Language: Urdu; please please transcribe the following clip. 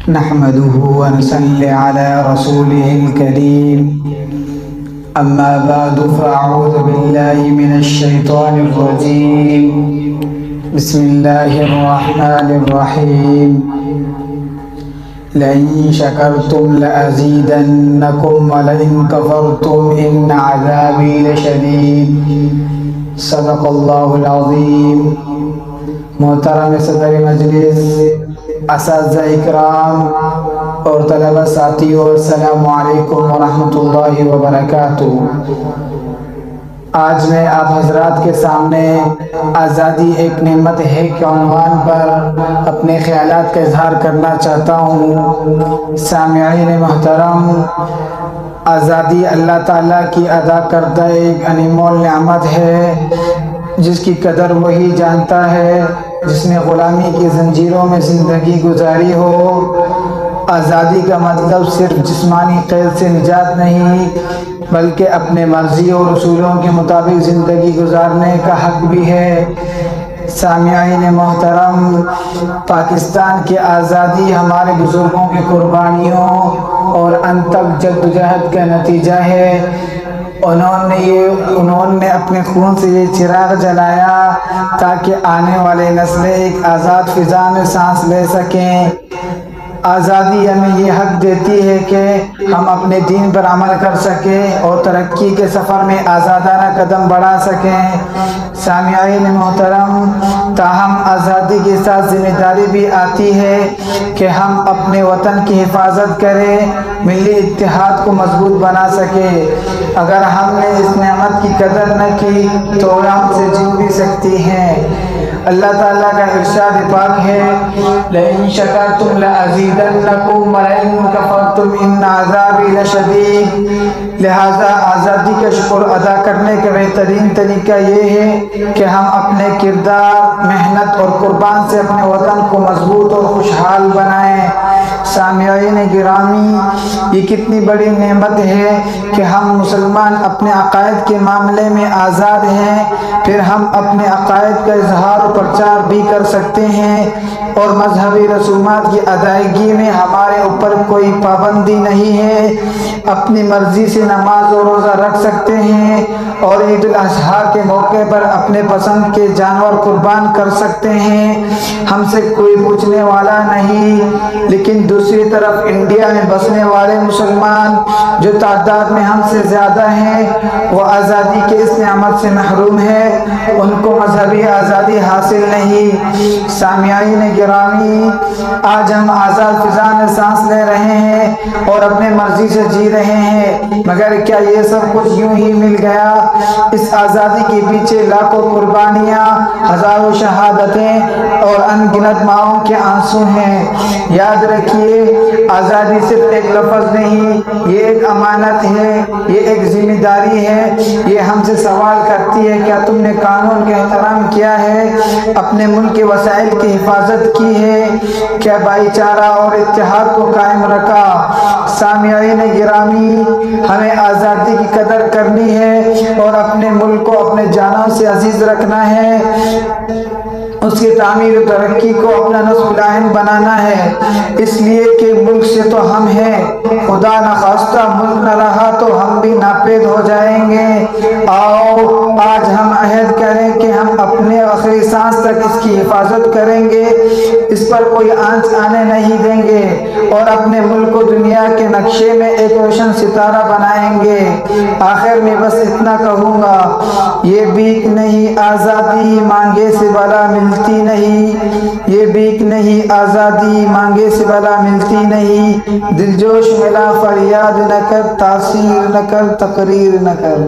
نحمده ونصلي على رسوله الكريم أما بعد فأعوذ بالله من الشيطان الرجيم بسم الله الرحمن الرحيم لئن شكرتم لأزيدنكم ولئن كفرتم إن عذابي لشديد صدق الله العظيم۔ محترم صدر مجلس، اساتذہ اکرام اور طلبہ ساتھیو، السلام علیکم ورحمۃ اللہ وبرکاتہ۔ آج میں آپ حضرات کے سامنے آزادی ایک نعمت ہے کے عنوان پر اپنے خیالات کا اظہار کرنا چاہتا ہوں۔ سامعین محترم، آزادی اللہ تعالیٰ کی عطا کردہ ایک انمول نعمت ہے جس کی قدر وہی جانتا ہے جس نے غلامی کی زنجیروں میں زندگی گزاری ہو۔ آزادی کا مطلب صرف جسمانی قید سے نجات نہیں بلکہ اپنے مرضی اور اصولوں کے مطابق زندگی گزارنے کا حق بھی ہے۔ سامعین محترم، پاکستان کی آزادی ہمارے بزرگوں کی قربانیوں اور انتھک جدوجہد کا نتیجہ ہے۔ انہوں نے اپنے خون سے یہ چراغ جلایا تاکہ آنے والے نسلیں ایک آزاد فضا میں سانس لے سکیں۔ آزادی ہمیں یہ حق دیتی ہے کہ ہم اپنے دین پر عمل کر سکیں اور ترقی کے سفر میں آزادانہ قدم بڑھا سکیں۔ سامعین محترم، تاہم آزادی کے ساتھ ذمہ داری بھی آتی ہے کہ ہم اپنے وطن کی حفاظت کریں، ملی اتحاد کو مضبوط بنا سکیں۔ اگر ہم نے اس نعمت کی قدر نہ کی تو ہم سے جن بھی سکتی ہیں۔ اللہ تعالیٰ کا ارشاد پاک ہے، لئن شکرتم لأزیدنکم ولئن کفرتم ان عذابی لشدید۔ لہذا آزادی کا شکر ادا کرنے کا بہترین طریقہ یہ ہے کہ ہم اپنے کردار، محنت اور قربان سے اپنے وطن کو مضبوط اور خوشحال بنائیں۔ سامعین گرامی، یہ کتنی بڑی نعمت ہے کہ ہم مسلمان اپنے عقائد کے معاملے میں آزاد ہیں، پھر ہم اپنے عقائد کا اظہار و پرچار بھی کر سکتے ہیں اور مذہبی رسومات کی ادائیگی میں ہمارے اوپر کوئی پابندی نہیں ہے۔ اپنی مرضی سے نماز و روزہ رکھ سکتے ہیں اور عید الاضحیٰ کے موقع پر اپنے پسند کے جانور قربان کر سکتے ہیں، ہم سے کوئی پوچھنے والا نہیں۔ لیکن دوسری طرف انڈیا میں بسنے والے مسلمان جو تعداد میں ہم سے زیادہ ہیں، وہ آزادی کے اس نعمت سے محروم ہیں، ان کو مذہبی آزادی حاصل نہیں۔ سامعین گرامی، آج ہم آزاد فضا میں سانس لے رہے ہیں اور اپنے مرضی سے جی رہے ہیں، مگر کیا یہ سب کچھ یوں ہی مل گیا؟ اس آزادی کے پیچھے لاکھوں قربانیاں، ہزاروں شہادتیں اور ان گنت ماؤں کے آنسو ہیں۔ یاد رکھیے، آزادی صرف ایک لفظ نہیں، یہ ایک امانت ہے، یہ ایک ذمہ داری ہے۔ یہ ہم سے سوال کرتی ہے، کیا تم نے قانون کا احترام کیا ہے، اپنے ملک کے وسائل کی حفاظت کی ہے، کیا بھائی چارہ اور اتحاد کو قائم رکھا؟ سامعین گرامی، ہمیں آزادی کی قدر کرنی ہے اور اپنے ملک کو اپنے جانوں سے عزیز رکھنا ہے، اس کی تعمیر و ترقی کو اپنا نصب العین بنانا ہے، اس لیے کہ ملک سے تو ہم ہیں، خدا نخواستہ ملک نہ رہا تو ہم بھی ناپید ہو جائیں گے۔ آؤ آج ہم عہد کریں کہ ہم اپنے آخری سانس تک اس کی حفاظت کریں گے، اس پر کوئی آنچ آنے نہیں دیں گے اور اپنے ملک کو دنیا کے نقشے میں ایک روشن ستارہ بنائیں گے۔ آخر میں بس اتنا کہوں گا، یہ بھیک نہیں آزادی مانگے سے بلا ملتی نہیں، یہ بھیک نہیں آزادی مانگے سے بلا ملتی نہیں، دل جوش ملا فریاد نہ کر، تاثیر نہ کر، تقریر نہ کر۔